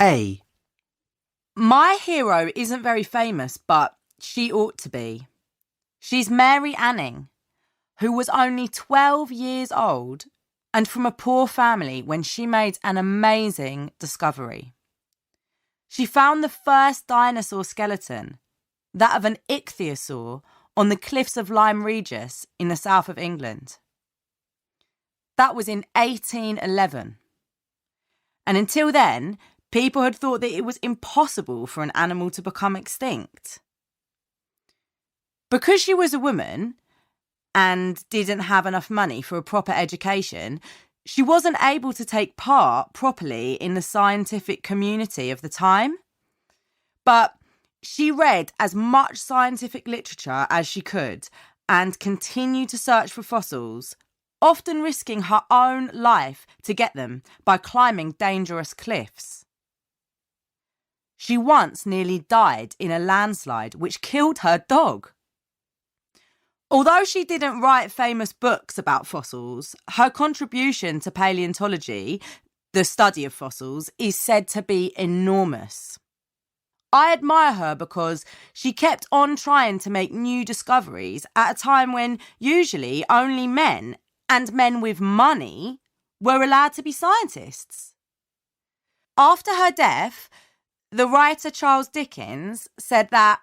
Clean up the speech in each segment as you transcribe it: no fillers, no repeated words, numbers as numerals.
A. My hero isn't very famous, but she ought to be. She's Mary Anning, who was only 12 years old and from a poor family when she made an amazing discovery. She found the first dinosaur skeleton, that of an ichthyosaur, on the cliffs of Lyme Regis in the south of England. That was in 1811. And until then, people had thought that it was impossible for an animal to become extinct. Because she was a woman and didn't have enough money for a proper education, she wasn't able to take part properly in the scientific community of the time. But she read as much scientific literature as she could and continued to search for fossils, often risking her own life to get them by climbing dangerous cliffs. She once nearly died in a landslide which killed her dog. Although she didn't write famous books about fossils, her contribution to paleontology, the study of fossils, is said to be enormous. I admire her because she kept on trying to make new discoveries at a time when usually only men, and men with money, were allowed to be scientists. After her death, the writer Charles Dickens said that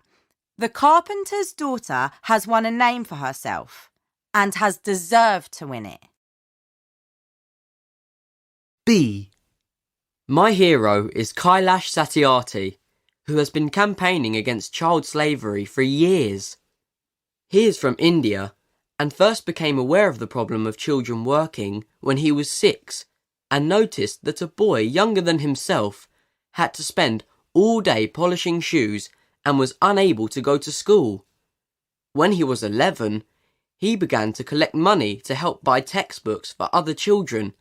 the carpenter's daughter has won a name for herself and has deserved to win it. B. My hero is Kailash Satyarthi, who has been campaigning against child slavery for years. He is from India and first became aware of the problem of children working when he was 6 and noticed that a boy younger than himself had to spend all day polishing shoes and was unable to go to school. When he was 11, he began to collect money to help buy textbooks for other children,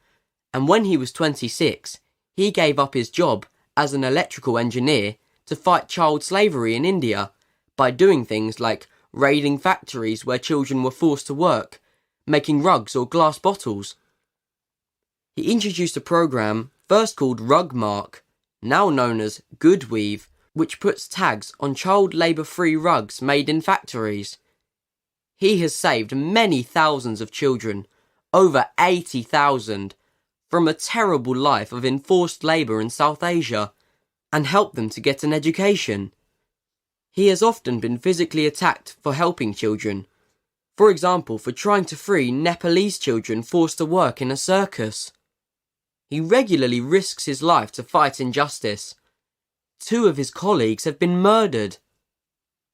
and when he was 26, he gave up his job as an electrical engineer to fight child slavery in India by doing things like raiding factories where children were forced to work, making rugs or glass bottles. He introduced a program first called Rugmark, now known as Goodweave, which puts tags on child labour-free rugs made in factories. He has saved many thousands of children, over 80,000, from a terrible life of enforced labour in South Asia, and helped them to get an education. He has often been physically attacked for helping children, for example for trying to free Nepalese children forced to work in a circus. He regularly risks his life to fight injustice. 2 of his colleagues have been murdered.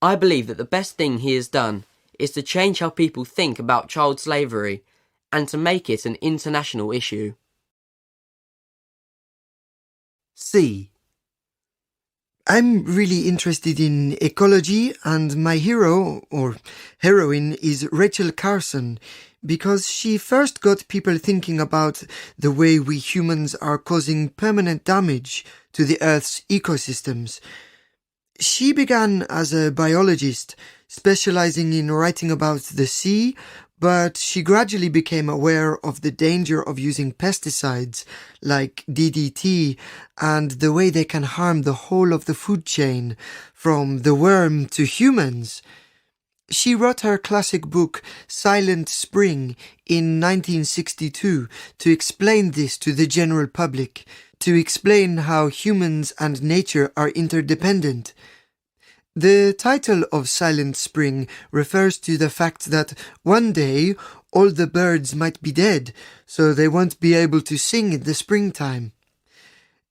I believe that the best thing he has done is to change how people think about child slavery and to make it an international issue. C. I'm really interested in ecology, and my hero, or heroine, is Rachel Carson, because she first got people thinking about the way we humans are causing permanent damage to the Earth's ecosystems. She began as a biologist, specializing in writing about the sea, but she gradually became aware of the danger of using pesticides like DDT and the way they can harm the whole of the food chain, from the worm to humans. She wrote her classic book Silent Spring in 1962 to explain this to the general public, to explain how humans and nature are interdependent. The title of Silent Spring refers to the fact that one day all the birds might be dead, so they won't be able to sing in the springtime.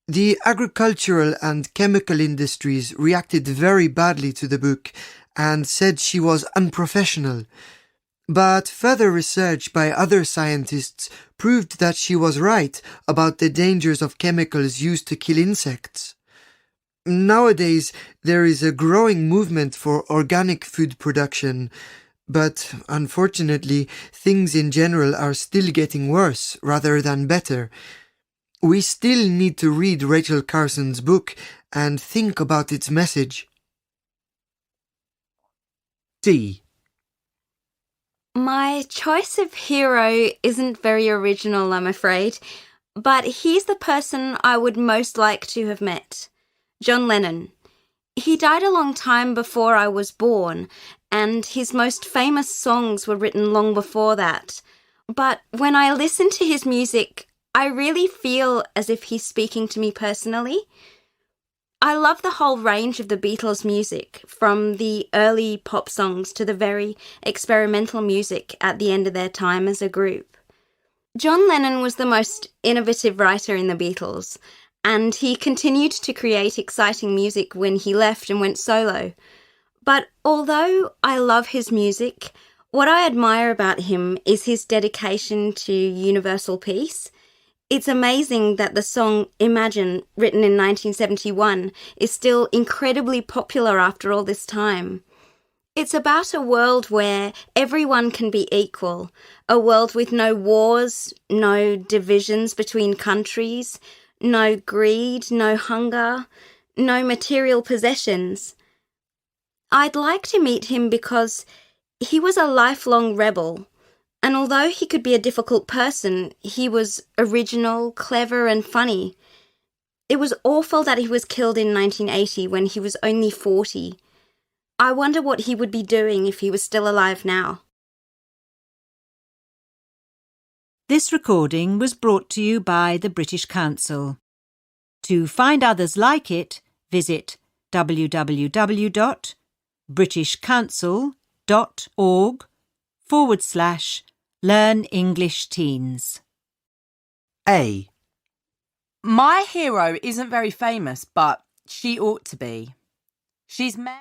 The agricultural and chemical industries reacted very badly to the book and said she was unprofessional. But further research by other scientists proved that she was right about the dangers of chemicals used to kill insects. Nowadays, there is a growing movement for organic food production, but unfortunately, things in general are still getting worse rather than better. We still need to read Rachel Carson's book and think about its message. D. My choice of hero isn't very original, I'm afraid. but he's the person I would most like to have met. John Lennon. He died a long time before I was born, and his most famous songs were written long before that. But when I listen to his music, I really feel as if he's speaking to me personally. I love the whole range of the Beatles' music, from the early pop songs to the very experimental music at the end of their time as a group. John Lennon was the most innovative writer in the Beatles, and he continued to create exciting music when he left and went solo. But although I love his music, what I admire about him is his dedication to universal peace. It's amazing that the song Imagine, written in 1971, is still incredibly popular after all this time. It's about a world where everyone can be equal, a world with no wars, no divisions between countries, no greed, no hunger, no material possessions. I'd like to meet him because he was a lifelong rebel. And although he could be a difficult person, he was original, clever and funny. It was awful that he was killed in 1980 when he was only 40. I wonder what he would be doing if he was still alive now. This recording was brought to you by the British Council. To find others like it, visit www.britishcouncil.org/Learn English Teens. A. My hero isn't very famous, but she ought to be. She's Mary.